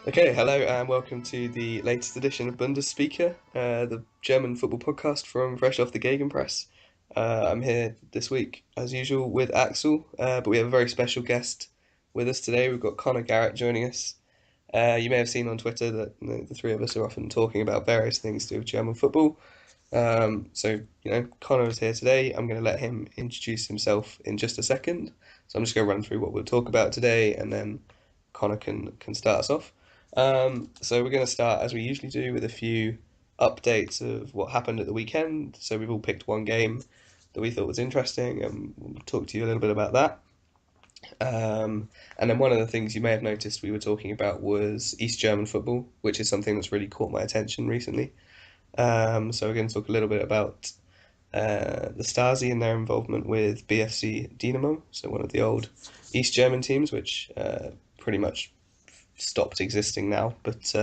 Okay, hello and welcome to the latest edition of BundesSpeaker, the German football podcast from fresh off the Gegenpress. I'm here this week, as usual, with Axel, but we have a very special guest with us today. We've got Conor Garratt joining us. You may have seen on Twitter that the three of us are often talking about various things to do with German football. Conor is here today. I'm going to let him introduce himself in just a second. So I'm just going to run through what we'll talk about today, and then Conor can start us off. So we're going to start, as we usually do, with a few updates of what happened at the weekend. So we've all picked one game that we thought was interesting, and we'll talk to you a little bit about that. And then one of the things you may have noticed we were talking about was East German football, which is something that's really caught my attention recently. So we're going to talk a little bit about the Stasi and their involvement with BFC Dynamo, so one of the old East German teams, which pretty much stopped existing now, but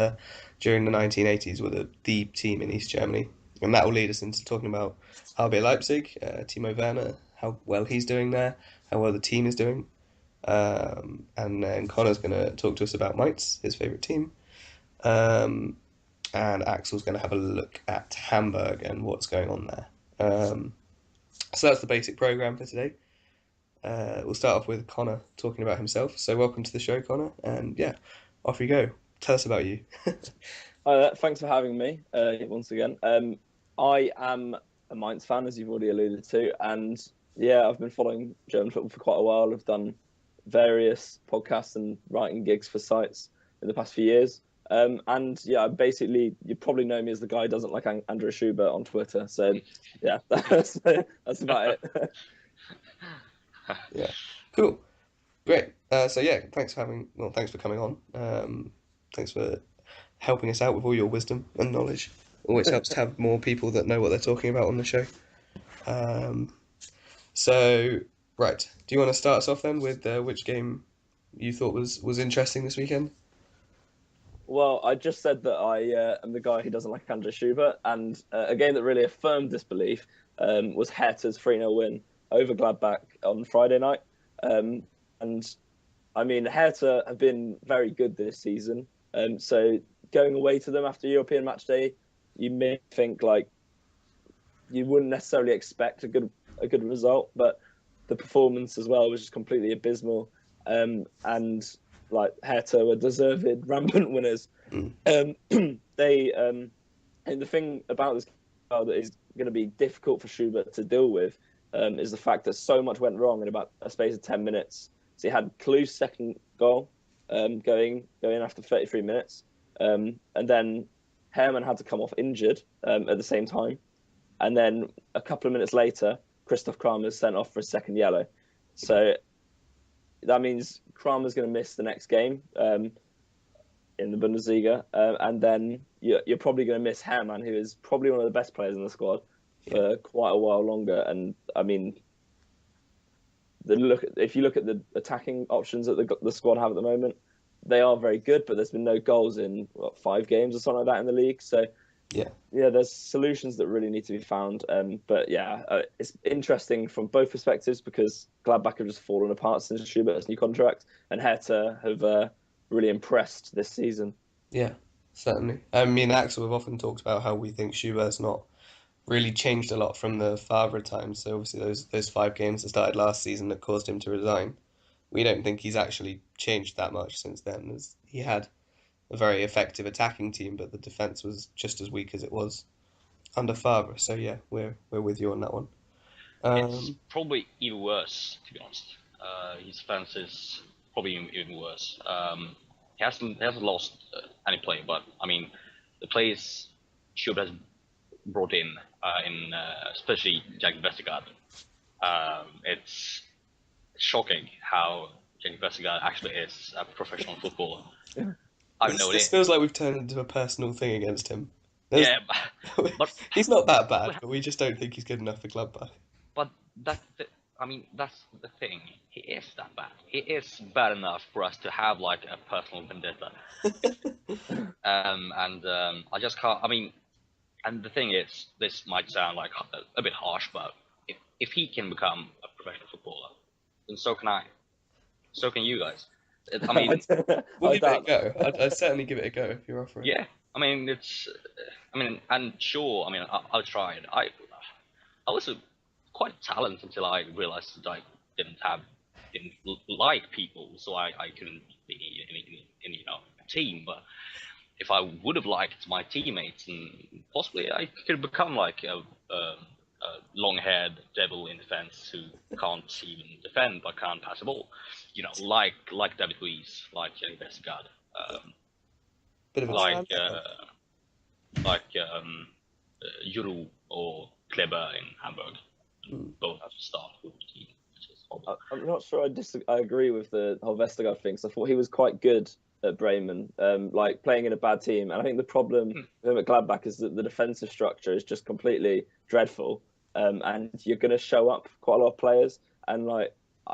during the 1980s were the team in East Germany. And that will lead us into talking about RB Leipzig, Timo Werner, how well he's doing there, how well the team is doing. And then Connor's going to talk to us about Mainz, his favourite team. Um, and Axel's going to have a look at Hamburg and what's going on there. So that's the basic programme for today. We'll start off with Connor talking about himself. So welcome to the show, Connor, and yeah, off you go. Tell us about you. Thanks for having me once again. I am a Mainz fan, as you've already alluded to, and yeah, I've been following German football for quite a while. I've done various podcasts and writing gigs for sites in the past few years. And yeah, basically, you probably know me as the guy who doesn't like Andrew Schubert on Twitter. So yeah, that's about it. Yeah, cool, great. So yeah, thanks for coming on. Thanks for helping us out with all your wisdom and knowledge. Always helps to have more people that know what they're talking about on the show. Um, so, right, do you want to start us off then with which game you thought was interesting this weekend? Well, I just said that I am the guy who doesn't like Andrew Schubert, and a game that really affirmed this belief was Hertha's 3-0 win over Gladbach on Friday night. And I mean, Hertha have been very good this season. So going away to them after European match day, you may think like you wouldn't necessarily expect a good result, but the performance as well was just completely abysmal. And like Hertha were deserved rampant winners. Mm. They and the thing about this that is going to be difficult for Schubert to deal with is the fact that so much went wrong in about a space of 10 minutes. So he had Klu's second goal going after 33 minutes, and then Hermann had to come off injured at the same time, and then a couple of minutes later, Christoph Kramer's sent off for a second yellow. So that means Kramer's going to miss the next game in the Bundesliga, and then you're probably going to miss Hermann, who is probably one of the best players in the squad for quite a while longer. And I mean, if you look at the attacking options that the squad have at the moment, they are very good, but there's been no goals in 5 games or something like that in the league. So Yeah, there's solutions that really need to be found. But yeah, it's interesting from both perspectives because Gladbach have just fallen apart since Schubert's new contract, and Hertha have really impressed this season. yeah, certainly. I mean, Axel, we've often talked about how we think Schubert's not really changed a lot from the Favre times. So obviously those 5 games that started last season that caused him to resign. We don't think he's actually changed that much since then, as he had a very effective attacking team, but the defense was just as weak as it was under Favre. So yeah, we're with you on that one. It's Um, probably even worse, to be honest. His defense is probably even worse. He hasn't lost any player, but I mean, the players Schubert has brought in especially Jack Vestergaard. It's shocking how Jack Vestergaard actually is a professional footballer. I have no this idea. feels like we've turned into a personal thing against him. There's, Yeah, but he's not that bad, but we just don't think he's good enough for Gladbach. But I mean, that's the thing. He is that bad. He is bad enough for us to have like a personal vendetta. I just can't. I mean, and the thing is, this might sound like a bit harsh, but if he can become a professional footballer, then so can I. So can you guys. I mean, We'll I give it a doubt go. that. I'd certainly give it a go if you're offering. yeah. I mean, and sure. I mean, I'll try it. I was quite talented until I realized that I didn't like people, so I couldn't be in a team. But if I would have liked my teammates, and possibly I could become like a long-haired devil in defense who can't even defend but can't pass the ball. Like David Luiz, like Jenny Vestergaard, Bit of a like transfer. Juru or Kleber in Hamburg. Hmm. Both start with the team. I'm not sure I agree with the whole Vestergaard thing. So I thought he was quite good at Bremen, like playing in a bad team. And I think the problem with him at Gladbach is that the defensive structure is just completely dreadful. And you're going to show up quite a lot of players. And like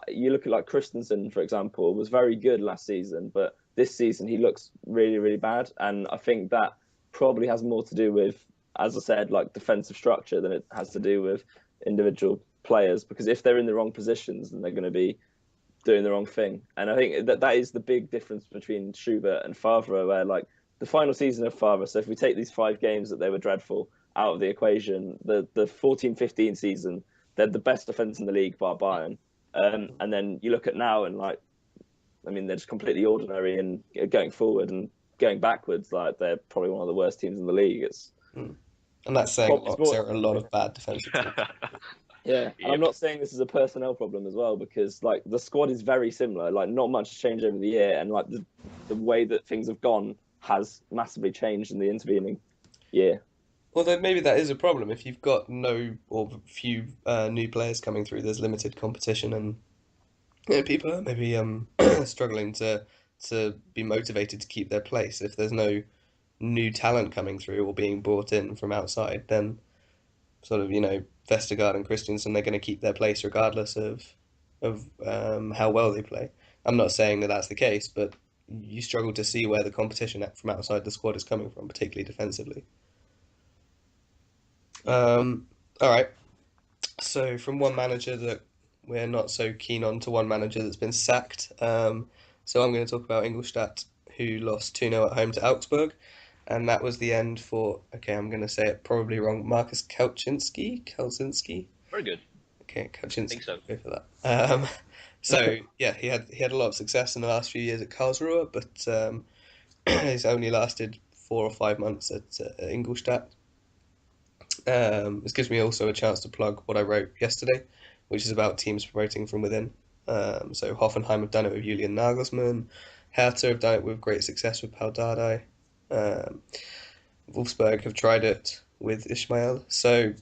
you look at like Christensen, for example, was very good last season, but this season he looks really, really bad. And I think that probably has more to do with, as I said, like defensive structure than it has to do with individual players, because if they're in the wrong positions, then they're going to be doing the wrong thing. And I think that is the big difference between Schubert and Favre, where like the final season of Favre, so if we take these 5 games that they were dreadful out of the equation, the 14-15 season, they're the best defense in the league by Bayern. And then you look at now and like, I mean, they're just completely ordinary, and going forward and going backwards, like they're probably one of the worst teams in the league. It's And that's saying a it's lot, more, 'cause there are a lot of bad defensive teams. yeah, and I'm Yep. not saying this is a personnel problem as well, because like the squad is very similar. Like not much has changed over the year, and like the way that things have gone has massively changed in the intervening year. Although maybe that is a problem if you've got no or few new players coming through. There's limited competition, and people are maybe struggling to be motivated to keep their place. If there's no new talent coming through or being brought in from outside, then sort of Vestergaard and Christensen, they're going to keep their place regardless of how well they play. I'm not saying that that's the case, but you struggle to see where the competition from outside the squad is coming from, particularly defensively. All right. So from one manager that we're not so keen on to one manager that's been sacked. So I'm going to talk about Ingolstadt, who lost 2-0 at home to Augsburg, and that was the end for, okay, I'm going to say it probably wrong, Marcus Kauczynski. Very good. Okay, I Kauczynski, think so. go for that. So yeah, he had a lot of success in the last few years at Karlsruhe, but he's only lasted 4 or 5 months at Ingolstadt. This gives me also a chance to plug what I wrote yesterday, which is about teams promoting from within. So Hoffenheim have done it with Julian Nagelsmann. Hertha have done it with great success with Pau Dardai. Um, Wolfsburg have tried it with Ismail. So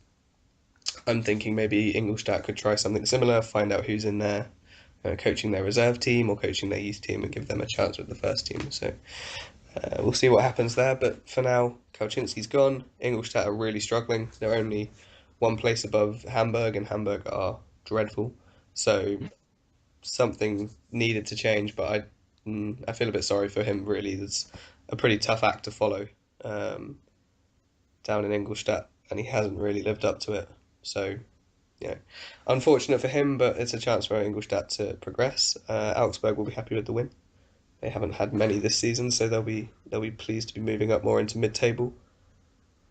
I'm thinking maybe Ingolstadt could try something similar, find out who's in there, coaching their reserve team or coaching their youth team, and give them a chance with the first team. So we'll see what happens there. But for now, Kauczynski's gone. Ingolstadt are really struggling. They're only one place above Hamburg, and Hamburg are dreadful. So something needed to change. But I feel a bit sorry for him. Really, it's a pretty tough act to follow down in Ingolstadt, and he hasn't really lived up to it. So yeah, unfortunate for him, but it's a chance for Ingolstadt to progress. Augsburg will be happy with the win. They haven't had many this season, so they'll be pleased to be moving up more into mid-table.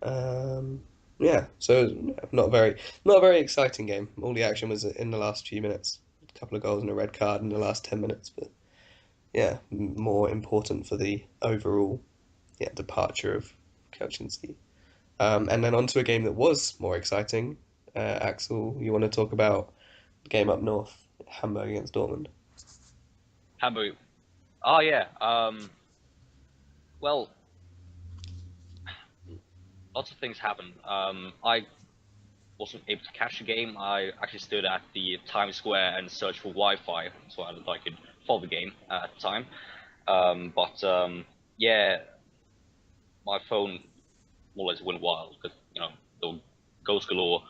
Yeah, so not a very exciting game. All the action was in the last few minutes. A couple of goals and a red card in the last 10 minutes, but yeah, more important for the overall departure of Kauczynski. And then on to a game that was more exciting. Axel, you want to talk about the game up north, Hamburg against Dortmund? Hamburg. Oh yeah. Well, lots of things happened. I wasn't able to catch the game. I actually stood at the Times Square and searched for Wi-Fi so I could follow the game at the time. But yeah, my phone more or less went wild because there were goals galore.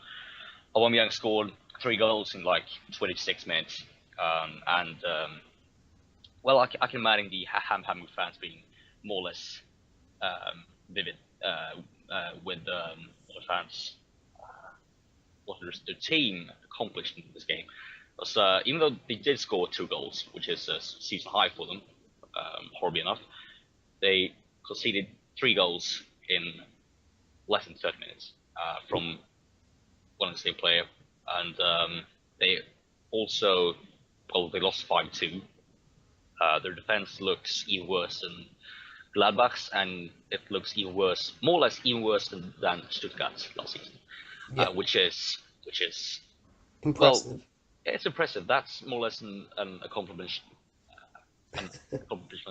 Aubameyang scored 3 goals in like 26 minutes, and well, I can imagine the Hamburg fans being more or less vivid with the fans what the team accomplished in this game. Because even though they did score 2 goals, which is a season high for them, horribly enough. They conceded 3 goals in less than 30 minutes from one same player, and they also they lost 5-2. Their defense looks even worse than Gladbach's, and it looks even worse, more or less even worse than Stuttgart's last season, Yeah, which is well, impressive. it's impressive. That's more or less an accomplishment,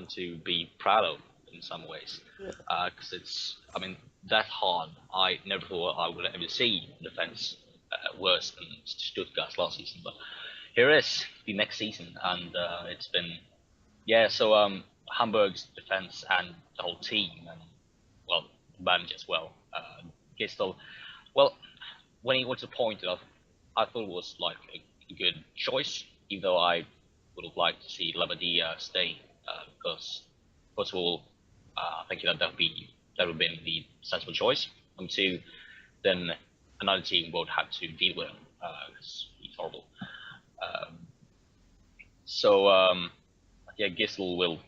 to be proud of in some ways, because I mean, that's hard. I never thought I would ever see defense worse than Stuttgart's last season, but here is the next season, and it's been So Hamburg's defense and the whole team, and well, the manager as well, Gistel. Well, when he went to point it, I thought it was like a good choice, even though I would have liked to see Labadia stay, because first of all, I think that would have been the sensible choice. And two, then another team would have to deal with him because he's horrible. Gisel will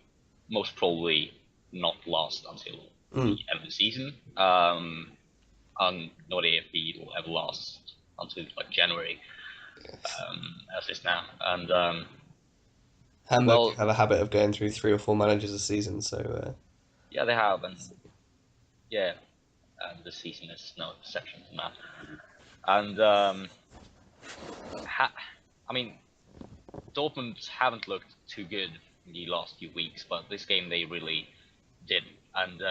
most probably not last until the end of the season. I'm not if he will ever last until like January, as is now. And Hamburg have a habit of going through 3 or 4 managers a season, so yeah, they have, and yeah, this season is no exception to that. And I mean, Dortmund haven't looked too good in the last few weeks, but this game they really did. And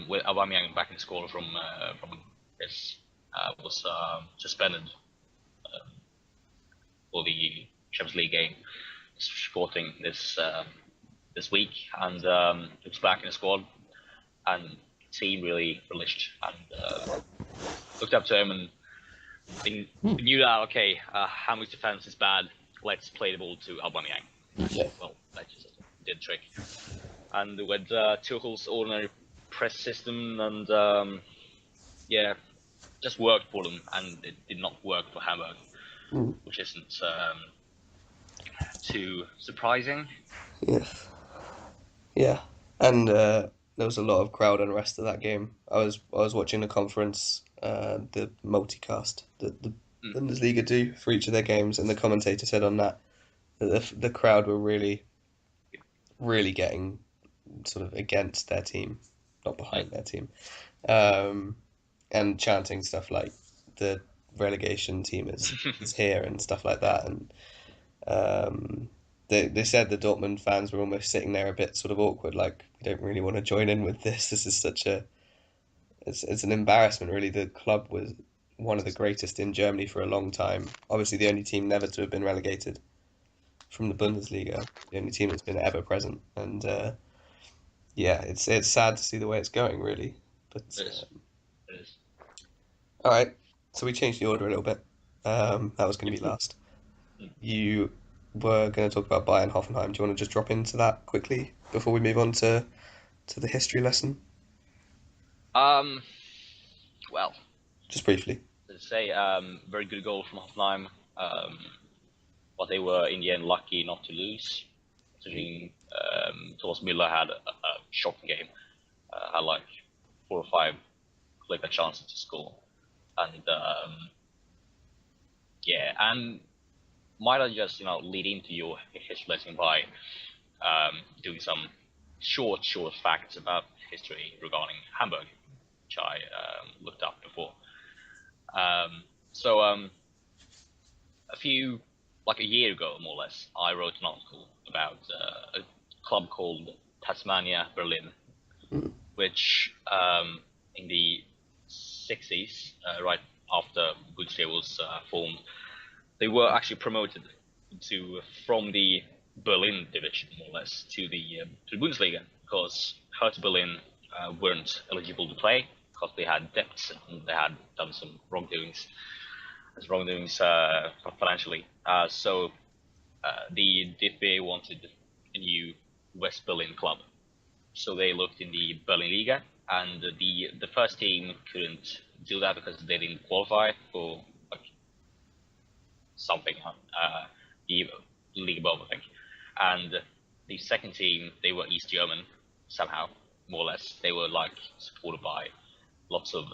with Aubameyang back in the squad from this was suspended for the Champions League game, Sporting this week, and looks back in the squad, and the team really relished and looked up to him, and they knew that Hamburg's defense is bad. Let's play the ball to Aubameyang. yeah. Well, that just did the trick. And with Tuchel's ordinary press system, and just worked for them, and it did not work for Hamburg, which isn't too surprising. Yeah, and there was a lot of crowd unrest at that game. I was watching the conference, the multicast that the Bundesliga do for each of their games, and the commentator said on that the crowd were really, really getting sort of against their team, not behind their team, and chanting stuff like the relegation team is here and stuff like that, and they said the Dortmund fans were almost sitting there a bit sort of awkward, like we don't really want to join in with this. This is such it's an embarrassment, really. The club was one of the greatest in Germany for a long time. Obviously, the only team never to have been relegated from the Bundesliga, the only team that's been ever present. And it's sad to see the way it's going, really. But It is. all right, so we changed the order a little bit. That was going to be last. You were going to talk about Bayern Hoffenheim. Do you want to just drop into that quickly before we move on to the history lesson? Well, just briefly. To say, very good goal from Hoffenheim. But they were in the end lucky not to lose. Considering Thomas Müller had a shocking game, had like 4 or 5 clear chances to score, and and might I just lead into your history lesson by doing some short facts about history regarding Hamburg, which I looked up before. A year ago, more or less, I wrote an article about a club called Tasmania Berlin, which in the 60s, right after BundesSpeaker was formed, they were actually promoted from the Berlin division, more or less, to the Bundesliga, because Hertha Berlin weren't eligible to play because they had debts and they had done some wrongdoings financially. So the DFB wanted a new West Berlin club, so they looked in the Berlin Liga, and the first team couldn't do that because they didn't qualify for something, the league above, I think, and the second team, they were East German somehow, more or less. They were like supported by lots of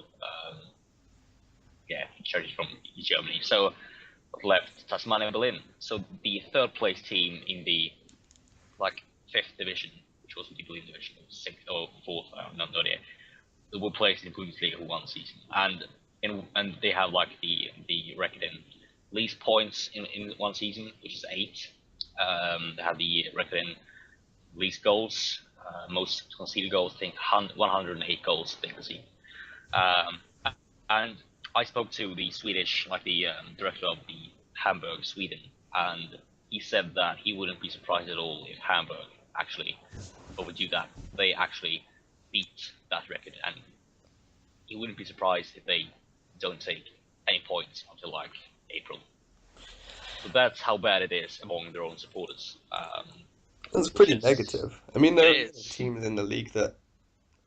charities from East Germany. So left Tasmania and Berlin. So the third place team in the like fifth division, which was the Berlin division, or sixth or fourth, I have no idea. They were placed in Bundesliga for one season, and they have like the record in least points in one season, which is 8. They have the record in least goals, most conceded goals. I think 108 goals they conceded. And I spoke to the Swedish, like the director of the Hamburg, Sweden, and he said that he wouldn't be surprised at all if Hamburg actually overdo that. They actually beat that record, and he wouldn't be surprised if they don't take any points until like April. So that's how bad it is among their own supporters. That's pretty negative. I mean, there are teams in the league that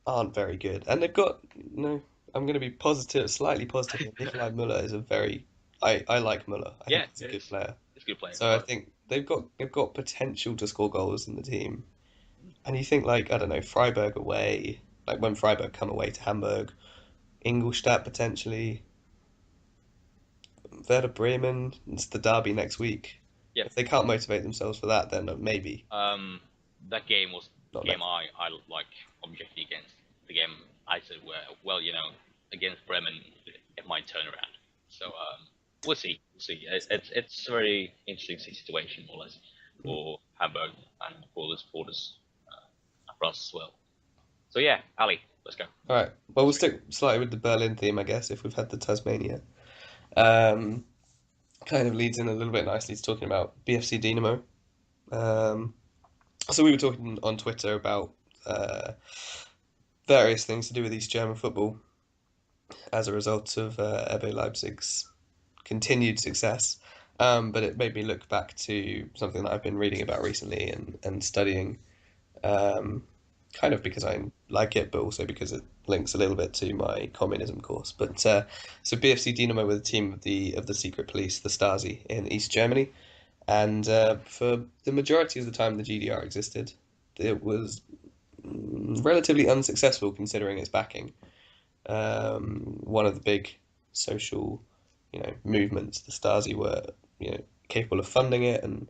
aren't very good, and they've got I'm going to be positive, slightly positive. Nikolai Müller is I like Müller. I think he's a good player. It's a good player. So I think they've got potential to score goals in the team. And you think like, I don't know, Freiburg away, like when Freiburg come away to Hamburg, Ingolstadt potentially, Werder Bremen, it's the derby next week. Yeah. If they can't motivate themselves for that, then maybe. That game was Not the game I like objectively against. The game I said, well, against Bremen, it might turn around. So we'll see. It's a very interesting situation, more or less, for Hamburg and for the supporters for us as well. So yeah, Ali, let's go. All right. Well, we'll stick slightly with the Berlin theme, I guess, if we've had the Tasmania. Kind of leads in a little bit nicely to talking about BFC Dynamo. So we were talking on Twitter about various things to do with East German football as a result of RB Leipzig's continued success. But it made me look back to something that I've been reading about recently and studying, kind of because I like it, but also because it links a little bit to my communism course. But so BFC Dynamo were the team of the secret police, the Stasi, in East Germany. And for the majority of the time the GDR existed, it was relatively unsuccessful considering its backing. One of the big social, movements, the Stasi were, capable of funding it and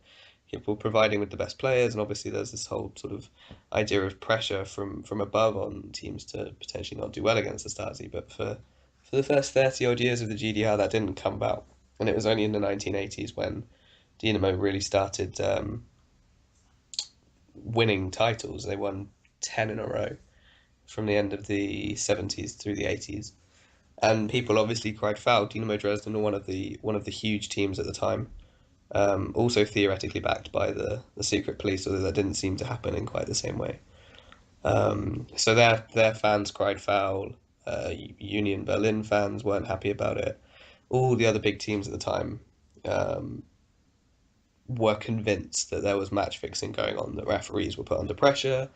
capable of providing with the best players. And obviously there's this whole sort of idea of pressure from above on teams to potentially not do well against the Stasi. But for the first 30 odd years of the GDR, that didn't come about. And it was only in the 1980s when Dynamo really started winning titles. They won 10 in a row from the end of the 70s through the 80s. And people obviously cried foul. Dynamo Dresden were one of the huge teams at the time. Also theoretically backed by the secret police, although that didn't seem to happen in quite the same way. So their fans cried foul. Union Berlin fans weren't happy about it. All the other big teams at the time were convinced that there was match fixing going on, that referees were put under pressure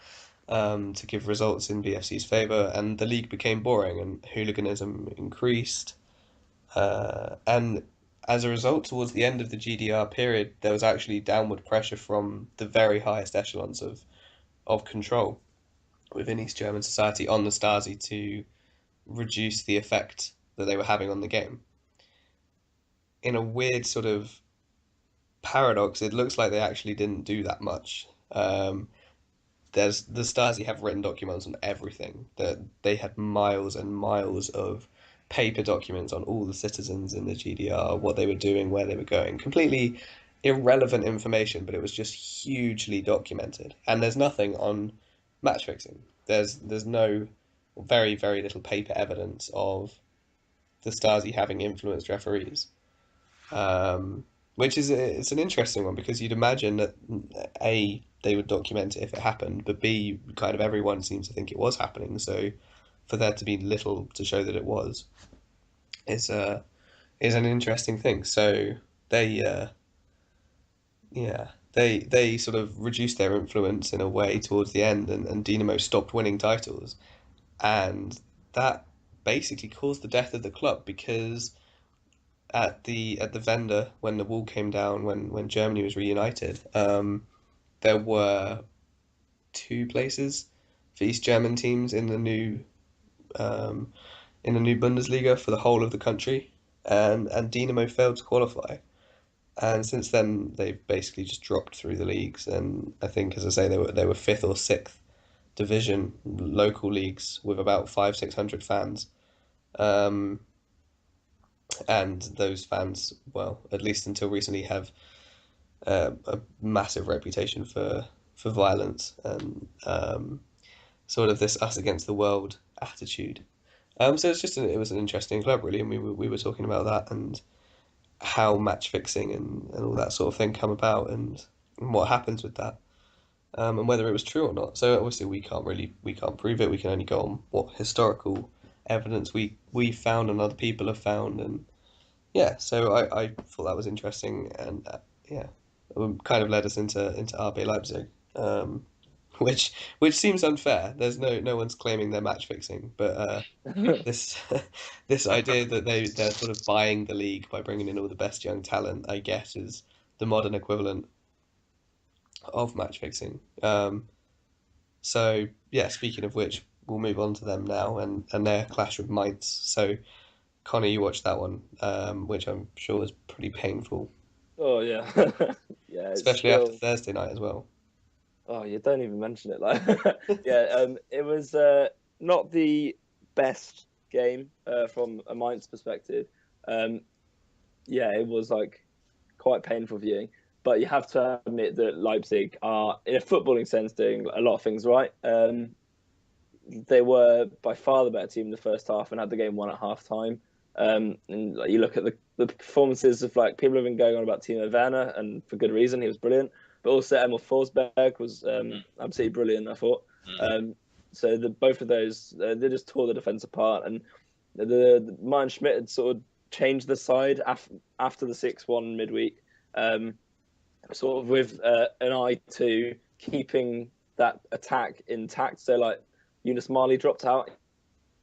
to give results in BFC's favour, and the league became boring and hooliganism increased. And as a result, towards the end of the GDR period, there was actually downward pressure from the very highest echelons of control within East German society on the Stasi to reduce the effect that they were having on the game. In a weird sort of paradox, it looks like they actually didn't do that much. The Stasi have written documents on everything. That they had miles and miles of paper documents on all the citizens in the GDR, what they were doing, where they were going. Completely irrelevant information, but it was just hugely documented. And there's nothing on match fixing. There's no very, very little paper evidence of the Stasi having influenced referees. Which is it's an interesting one, because you'd imagine that A, they would document it if it happened, but B, kind of everyone seems to think it was happening. So for there to be little to show that it was is an interesting thing. So they they sort of reduced their influence in a way towards the end, and Dynamo stopped winning titles, and that basically caused the death of the club, because at the Wende, when the wall came down, when Germany was reunited, there were two places for East German teams um, in the new Bundesliga for the whole of the country, and Dinamo failed to qualify. And since then, they've basically just dropped through the leagues. And I think, as I say, they were fifth or sixth division local leagues with about 500-600 fans. Um, and those fans, well, at least until recently, have a massive reputation for violence and sort of this us against the world attitude. So it was an interesting club really, and we were talking about that and how match fixing and all that sort of thing come about and what happens with that, and whether it was true or not. So obviously we can't prove it. We can only go on what historical evidence we found and other people have found, and yeah. So I thought that was interesting, and yeah, it kind of led us into RB Leipzig. Which seems unfair. There's no one's claiming they're match fixing, but this this idea that they're sort of buying the league by bringing in all the best young talent, I guess, is the modern equivalent of match fixing. So yeah, speaking of which, we'll move on to them now and their clash with Mainz. So Connor, you watched that one, which I'm sure was pretty painful, Oh yeah, yeah. It's especially after still. Thursday night as well. Oh, you don't even mention it. Like, yeah. It was not the best game from a Mainz perspective. Um, yeah, it was like quite painful viewing. But you have to admit that Leipzig are, in a footballing sense, doing a lot of things right. They were by far the better team in the first half and had the game won at half time. And like, you look at the performances of like people have been going on about Timo Werner, and for good reason, he was brilliant. But also Emil Forsberg was absolutely brilliant, I thought. So both of those, they just tore the defence apart. And the Ryan Schmidt had sort of changed the side after the 6-1 midweek, sort of with an eye to keeping that attack intact. So like Yunus Mali dropped out.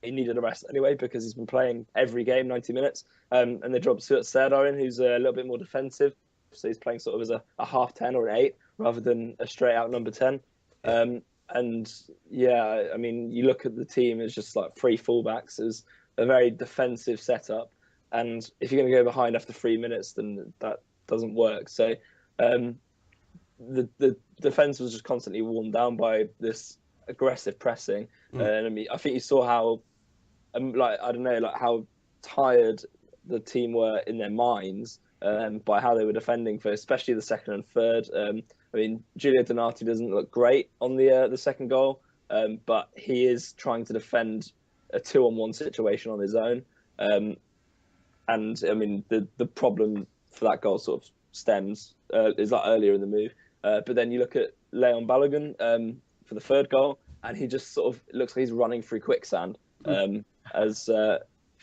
He needed a rest anyway because he's been playing every game 90 minutes. And they dropped Stuart Serdar in, who's a little bit more defensive. So he's playing sort of as a half 10 or an 8 rather than a straight out number 10. And yeah, I mean, you look at the team as just like three fullbacks. It's a very defensive setup. And if you're going to go behind after 3 minutes, then that doesn't work. So the defense was just constantly worn down by this aggressive pressing. And I mean, I think you saw how, like, I don't know, like how tired the team were in their minds by how they were defending for especially the second and third. I mean, Giulio Donati doesn't look great on the second goal, but he is trying to defend a 2-on-1 situation on his own. And I mean, the problem for that goal sort of stems is like earlier in the move. But then you look at Leon Balogun for the third goal, and he just sort of looks like he's running through quicksand as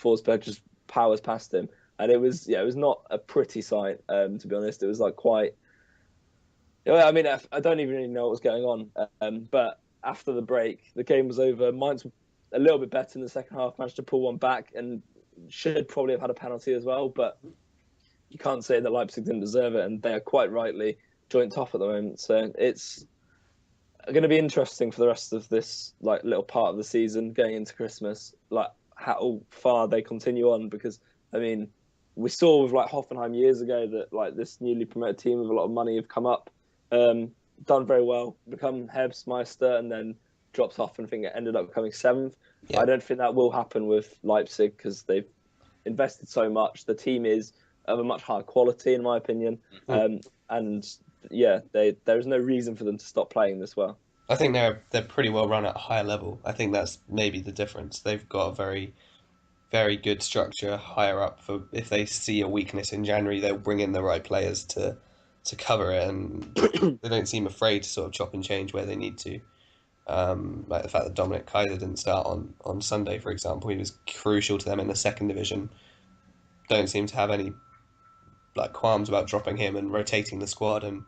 Forsberg just powers past him. And it was not a pretty sight, to be honest. It was like quite. I mean, I don't even really know what was going on. But after the break, the game was over. Mainz were a little bit better in the second half, managed to pull one back, and should probably have had a penalty as well. But you can't say that Leipzig didn't deserve it, and they are quite rightly joint top at the moment. So it's going to be interesting for the rest of this like little part of the season, going into Christmas, like how far they continue on. Because I mean, we saw with like Hoffenheim years ago that like this newly promoted team with a lot of money have come up, done very well, become Herbstmeister, and then drops off and I think it ended up coming 7th. Yeah. I don't think that will happen with Leipzig because they've invested so much. The team is of a much higher quality, in my opinion, and yeah, there is no reason for them to stop playing this well. I think they're pretty well run at a higher level. I think that's maybe the difference. They've got a very, very good structure higher up. For if they see a weakness in January, they'll bring in the right players to cover it, and they don't seem afraid to sort of chop and change where they need to. Like the fact that Dominic Kaiser didn't start on Sunday, for example, he was crucial to them in the second division. Don't seem to have any like qualms about dropping him and rotating the squad. And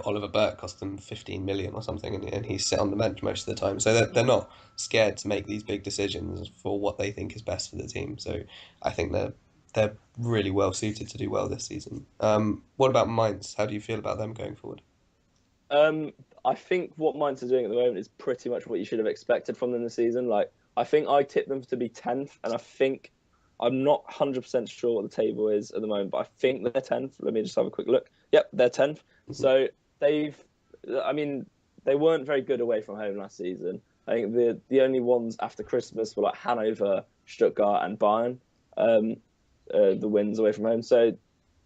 Oliver Burke cost them 15 million or something, and he's sit on the bench most of the time. So they're not scared to make these big decisions for what they think is best for the team. So I think they're really well suited to do well this season. What about Mainz? How do you feel about them going forward? I think what Mainz are doing at the moment is pretty much what you should have expected from them this season. Like, I think I tipped them to be 10th, and I'm not 100% sure what the table is at the moment, but I think they're 10th. Let me just have a quick look. Yep, they're 10th. Mm-hmm. So they weren't very good away from home last season. I think the only ones after Christmas were like Hanover, Stuttgart, and Bayern, the wins away from home. So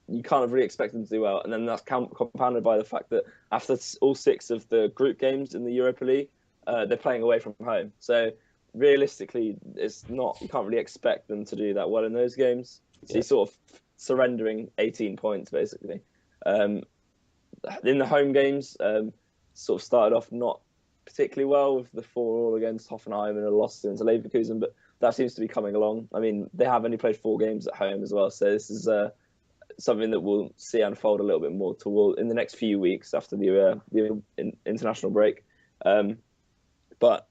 you kind of really expect them to do well. And then that's compounded by the fact that after all 6 of the group games in the Europa League, they're playing away from home. So realistically, you can't really expect them to do that well in those games. So you're sort of surrendering 18 points, basically. In the home games, sort of started off not particularly well with the 4-4 against Hoffenheim and a loss to Leverkusen, but that seems to be coming along. I mean, they have only played 4 games at home as well, so this is something that we'll see unfold a little bit more in the next few weeks after the international break. But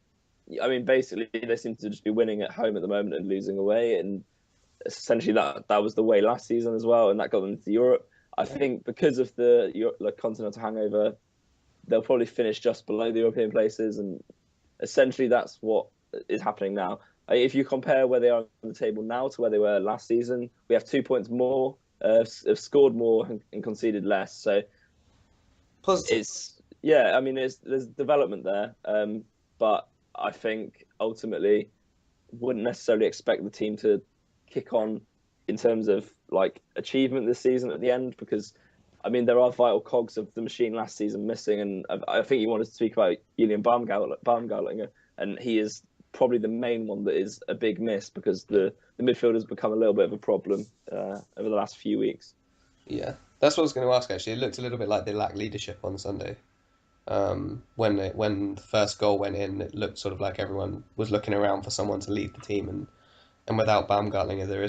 I mean, basically, they seem to just be winning at home at the moment and losing away, and essentially that was the way last season as well, and that got them into Europe. I think because of the continental hangover, they'll probably finish just below the European places, and essentially that's what is happening now. If you compare where they are on the table now to where they were last season, we have 2 points more, have scored more and conceded less. So positive. I mean, there's development there, but I think ultimately wouldn't necessarily expect the team to kick on in terms of like achievement this season at the end, because I mean, there are vital cogs of the machine last season missing, and I think you wanted to speak about Julian Baumgartlinger, and he is probably the main one that is a big miss because the midfield has become a little bit of a problem over the last few weeks. Yeah, that's what I was going to ask, actually. It looked a little bit like they lacked leadership on Sunday. When the first goal went in, it looked sort of like everyone was looking around for someone to lead the team, and without Baumgartlinger, there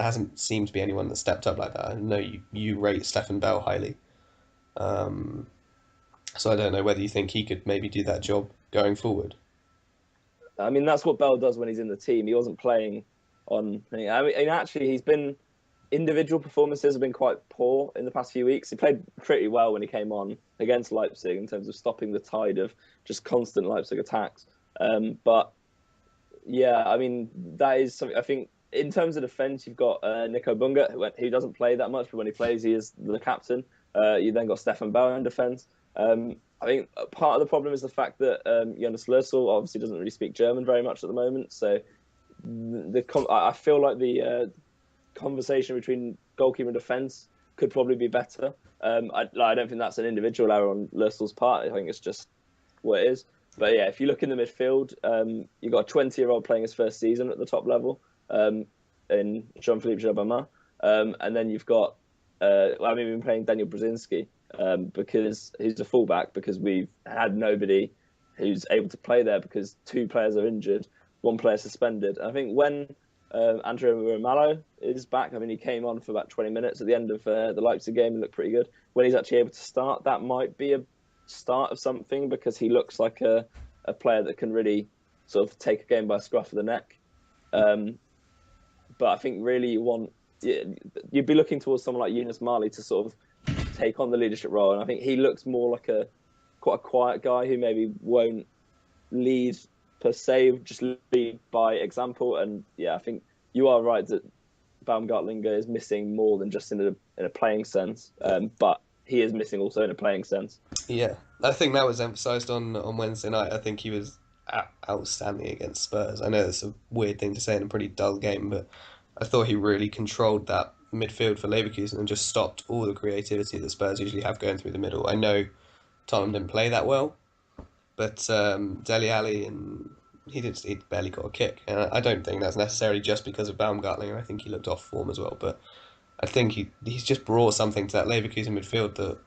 hasn't seemed to be anyone that stepped up like that. I know you rate Stefan Bell highly, so I don't know whether you think he could maybe do that job going forward. I mean, that's what Bell does when he's in the team. He wasn't playing on. I mean, actually, individual performances have been quite poor in the past few weeks. He played pretty well when he came on against Leipzig in terms of stopping the tide of just constant Leipzig attacks. But yeah, I mean, that is something. I think in terms of defence, you've got Nico Bunga, who doesn't play that much, but when he plays, he is the captain. You then got Stefan Bauer in defence. I think part of the problem is the fact that Jonas Lössl obviously doesn't really speak German very much at the moment. So I feel like the conversation between goalkeeper and defence could probably be better. I don't think that's an individual error on Lössl's part. I think it's just what it is. But yeah, if you look in the midfield, you've got a 20-year-old playing his first season at the top level in Jean-Philippe Jabama. And then you've got, we've been playing Daniel Brzezinski because he's a fullback, because we've had nobody who's able to play there because 2 players are injured, 1 player suspended. And I think when Andrea Romalo is back, I mean, he came on for about 20 minutes at the end of the Leipzig game and looked pretty good. When he's actually able to start, that might be a start of something, because he looks like a player that can really sort of take a game by the scruff of the neck. But I think really you'd be looking towards someone like Yunus Mali to sort of take on the leadership role, and I think he looks more like quite a quiet guy who maybe won't lead per se, just lead by example. And yeah, I think you are right that Baumgartlinger is missing more than just in a playing sense, but he is missing also in a playing sense. Yeah, I think that was emphasised on Wednesday night. I think he was outstanding against Spurs. I know it's a weird thing to say in a pretty dull game, but I thought he really controlled that midfield for Leverkusen and just stopped all the creativity that Spurs usually have going through the middle. I know Tottenham didn't play that well, but Dele Alli, and he barely got a kick. And I don't think that's necessarily just because of Baumgartlinger. I think he looked off form as well, but I think he's just brought something to that Leverkusen midfield that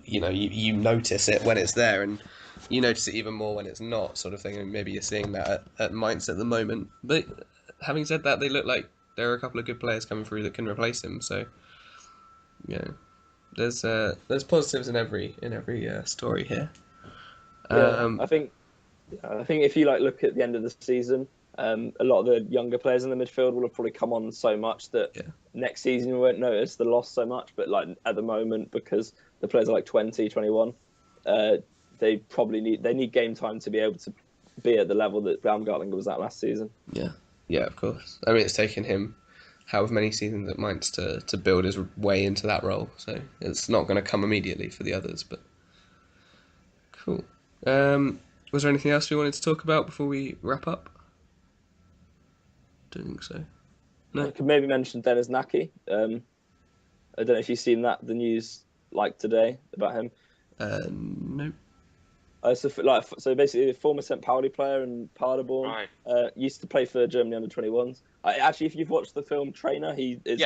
you notice it when it's there, and you notice it even more when it's not, sort of thing. And maybe you're seeing that at Mainz at the moment. But having said that, they look like there are a couple of good players coming through that can replace him. So there's positives in every story here. I think if you look at the end of the season, a lot of the younger players in the midfield will have probably come on so much that next season you won't notice the loss so much. But at the moment, because the players are 20, 21, they probably need game time to be able to be at the level that Baumgartlinger was at last season. Yeah, of course. I mean, it's taken him however many seasons at Mainz to build his way into that role, so it's not going to come immediately for the others, but cool. Was there anything else we wanted to talk about before we wrap up? Don't think so. No. I could maybe mention Dennis Naki. I don't know if you've seen the news like today about him. No. So basically, a former St. Pauli player and Paderborn. Right. Used to play for Germany under 21s. Actually, if you've watched the film Trainer, he is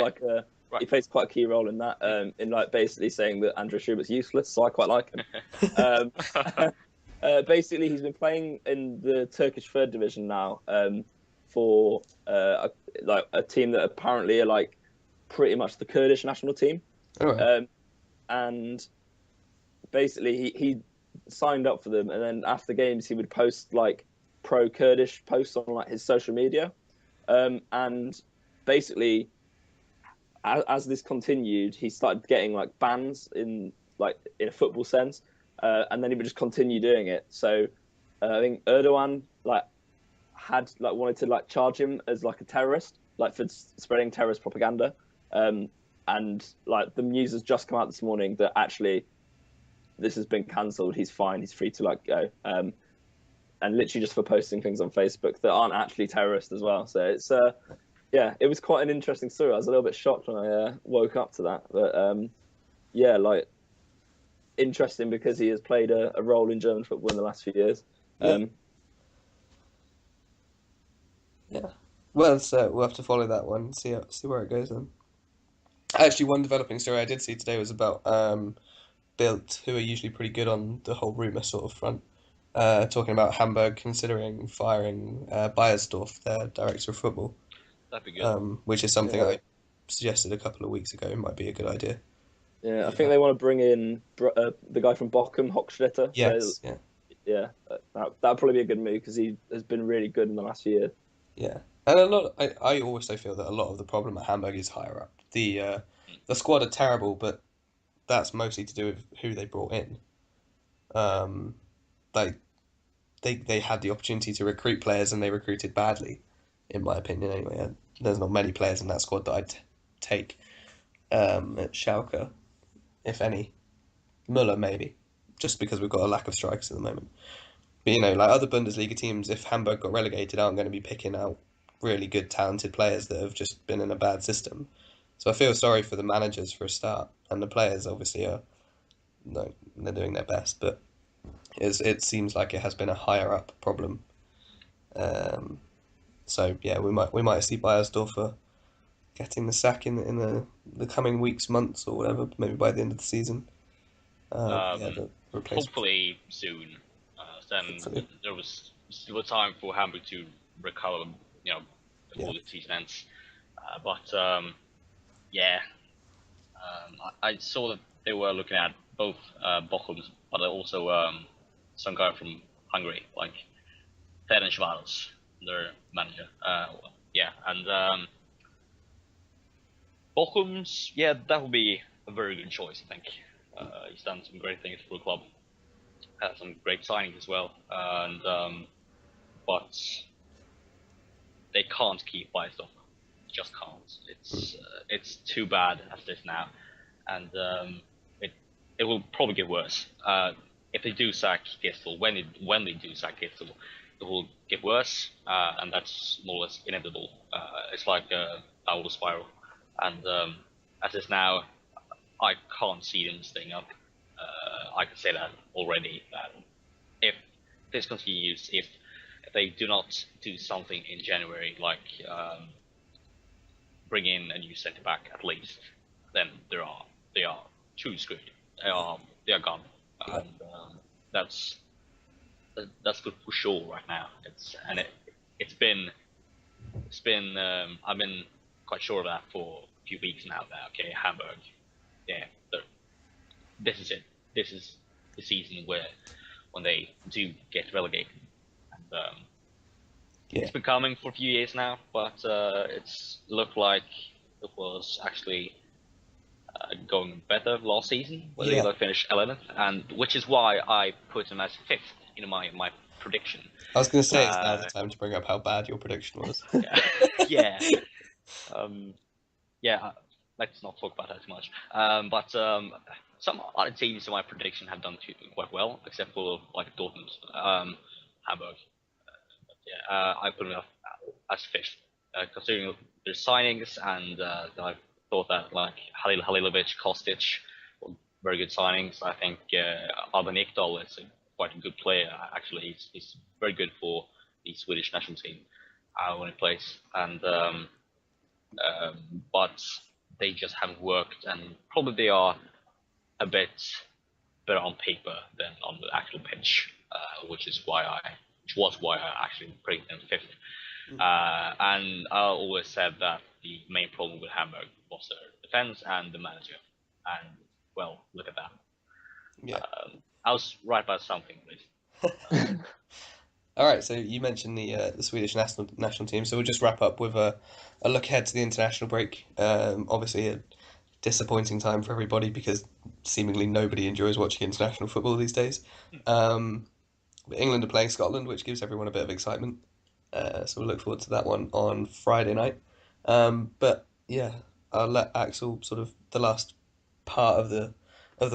he plays quite a key role in that. In like basically saying that Andrew Schubert's useless, so I quite like him. Basically, he's been playing in the Turkish third division now for a team that apparently are like pretty much the Kurdish national team. Oh, right. And basically, he signed up for them, and then after games, he would post like pro-Kurdish posts on like his social media, and basically, as this continued, he started getting like bans in a football sense, and then he would just continue doing it. So I think Erdogan wanted to charge him as like a terrorist, like for spreading terrorist propaganda, and like the news has just come out this morning that actually this has been cancelled. He's fine. He's free to go. And literally just for posting things on Facebook that aren't actually terrorist as well. So it's it was quite an interesting story. I was a little bit shocked when I woke up to that, but interesting because he has played a role in German football in the last few years. Yeah. Well, so we'll have to follow that one, see where it goes then. Actually, one developing story I did see today was about Bild, who are usually pretty good on the whole rumour sort of front, talking about Hamburg considering firing Beiersdorf, their director of football. That'd be good. Which is something I suggested a couple of weeks ago. It might be a good idea. Yeah, I think they want to bring in the guy from Bochum, Hochstetter. Yes, that'd probably be a good move because he has been really good in the last year. Yeah, and I also feel that a lot of the problem at Hamburg is higher up. The squad are terrible, but that's mostly to do with who they brought in. They had the opportunity to recruit players and they recruited badly, in my opinion. Anyway, there's not many players in that squad that I'd take at Schalke, if any. Muller maybe, just because we've got a lack of strikers at the moment. But like other Bundesliga teams, if Hamburg got relegated, aren't going to be picking out really good, talented players that have just been in a bad system. So I feel sorry for the managers for a start, and the players obviously they're doing their best, but it seems like it has been a higher up problem. So yeah, we might see Beiersdorfer getting the sack in the coming weeks, months, or whatever, maybe by the end of the season. The replacement. Hopefully soon. Then there was still time for Hamburg to recover, before the season ends. I saw that they were looking at both Bochum, but also some guy from Hungary, like Ferencváros, their manager. And Bochum's, that would be a very good choice, I think. He's done some great things for the club. Had some great signings as well, but they can't keep Beiersdorf. Just can't. It's too bad as it is now, and it will probably get worse. If they do sack Gistel, when they do sack Gistel, it will get worse, and that's more or less inevitable. It's like a downward spiral, and as it is now, I can't see them staying up. I can say that already. If this continues, if they do not do something in January, like bring in a new centre back at least, then they are too screwed. They are gone, and that's good for sure right now. It's been I've been quite sure of that for a few weeks now. That okay, Hamburg, this is it. This is the season when they do get relegated. And, it's been coming for a few years now, but it's looked like it was actually going better last season, where Yeah. they finished 11th, and which is why I put them as 5th in my prediction. I was going to say it's now the Uh, time to bring up how bad your prediction was. yeah, yeah, um, yeah. Let's not talk about that too much. But some other teams in my prediction have done quite well, except for like Dortmund, Hamburg. Yeah, I put them up as 5th, considering their signings, and I thought that like Halilovic, Kostic, were very good signings. I think Alban Ekdal is quite a good player. Actually, he's very good for the Swedish national team when he plays, and but they just haven't worked, and probably they are a bit better on paper than on the actual pitch, which was why I actually predicted them 5th. And I always said that the main problem with Hamburg was their defense and the manager. And well, look at that. Yeah. I was right about something, at least. All right, so you mentioned the Swedish national team, so we'll just wrap up with a look ahead to the international break. Obviously, a disappointing time for everybody because seemingly nobody enjoys watching international football these days. But England are playing Scotland, which gives everyone a bit of excitement. So we'll look forward to that one on Friday night. But yeah, I'll let Axel sort of the last part of the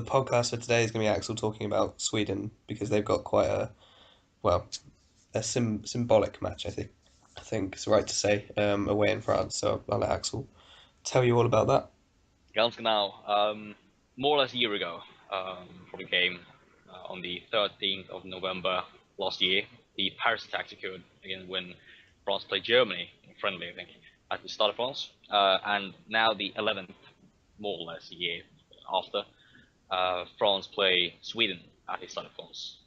podcast for today is going to be Axel talking about Sweden because they've got quite well a symbolic match. I think it's right to say away in France. So I'll let Axel tell you all about that. Ganska now, more or less a year ago, for the game on the 13th of November last year, the Paris attacks occurred again when France played Germany friendly, I think, at the start of France, and now the 11th, more or less a year after, France play Sweden at the start of France,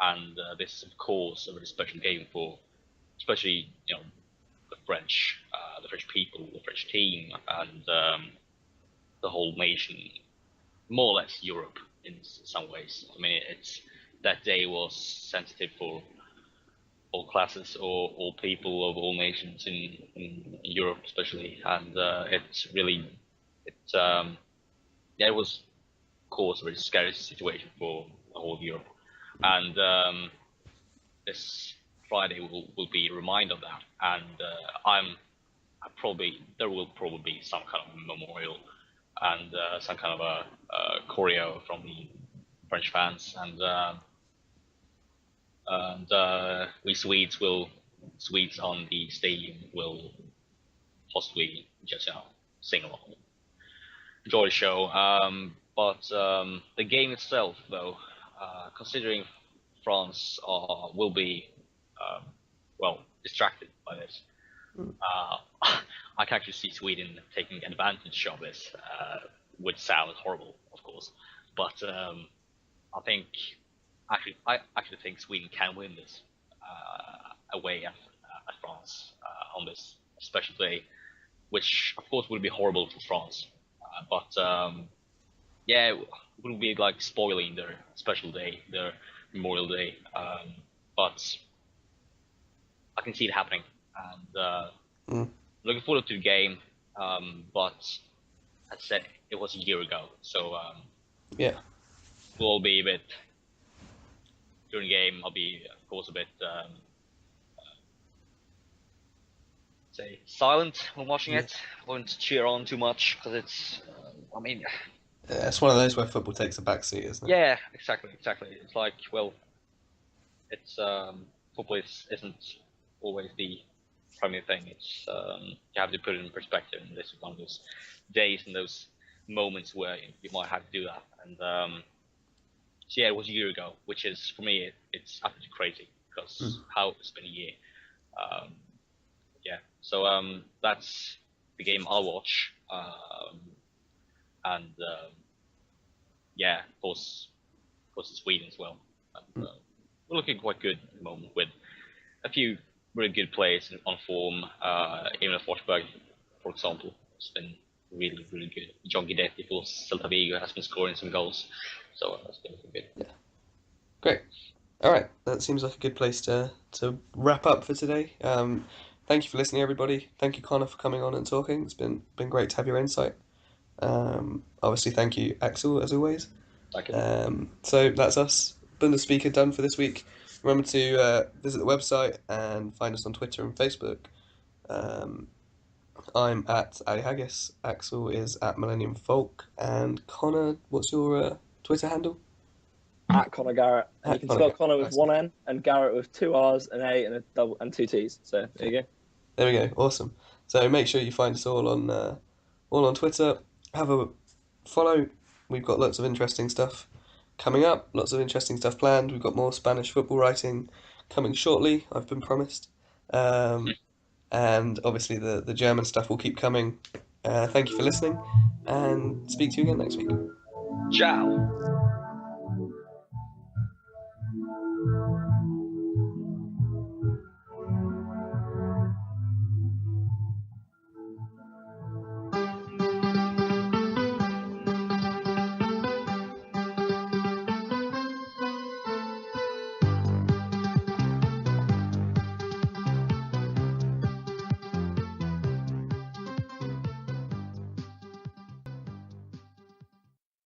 and this is of course a very special game for, especially the French people, the French team, and the whole nation, more or less Europe in some ways. I mean, it's that day was sensitive for all classes or all people of all nations in Europe, especially, and it's really yeah, it was of course a very scary situation for the whole of Europe, and this Friday will be a reminder of that, and there will probably be some kind of memorial and some kind of a choreo from the French fans, and we Swedes on the stadium will possibly just sing along, enjoy the show. But the game itself, though, considering France will be well distracted by this, uh, I can actually see Sweden taking advantage of this, which sounds horrible, of course. But I actually think Sweden can win this away at France on this special day, which of course would be horrible for France. But yeah, it would be like spoiling their special day, their Memorial Day. But I can see it happening, and Mm. looking forward to the game. But as I said, it was a year ago, so Yeah. we'll be a bit during the game. I'll be, of course, a bit say silent when watching Yeah. it. Won't cheer on too much because it's. I mean, Yeah, it's one of those where football takes a backseat, isn't it? yeah, exactly. It's like, well, it's football isn't always the primary thing. It's you have to put it in perspective, and this is one of those days and those moments where you might have to do that. And so yeah, it was a year ago, which is for me it's absolutely crazy because how it's been a year. Um, yeah, so that's the game I'll watch, and yeah, of course, Sweden as well. And, we're looking quite good at the moment with a few really good players on form. Even Forsberg, for example, has been really, really good. John Guidetti for Celta Vigo has been scoring some goals, so that's been good. Yeah. Great. All right, that seems like a good place to wrap up for today. Thank you for listening, everybody. Thank you, Connor, for coming on and talking. It's been great to have your insight. Obviously, thank you, Axel, as always. Like, So that's us, BundesSpeaker, done for this week. Remember to visit the website and find us on Twitter and Facebook. Um, I'm at Ali Haggis, Axel is at Millennium Folk, and Connor, what's your Twitter handle? At Conor Garratt, and you At can Conor spell Garratt. Connor with Nice. one N and Garrett with two R's, an A, and a double and two T's. So there you go. There we go. Awesome. So make sure you find us all on Twitter. Have a follow. We've got lots of interesting stuff coming up. Lots of interesting stuff planned. We've got more Spanish football writing coming shortly. I've been promised. Um, and obviously the German stuff will keep coming. Thank you for listening, and speak to you again next week. ciao.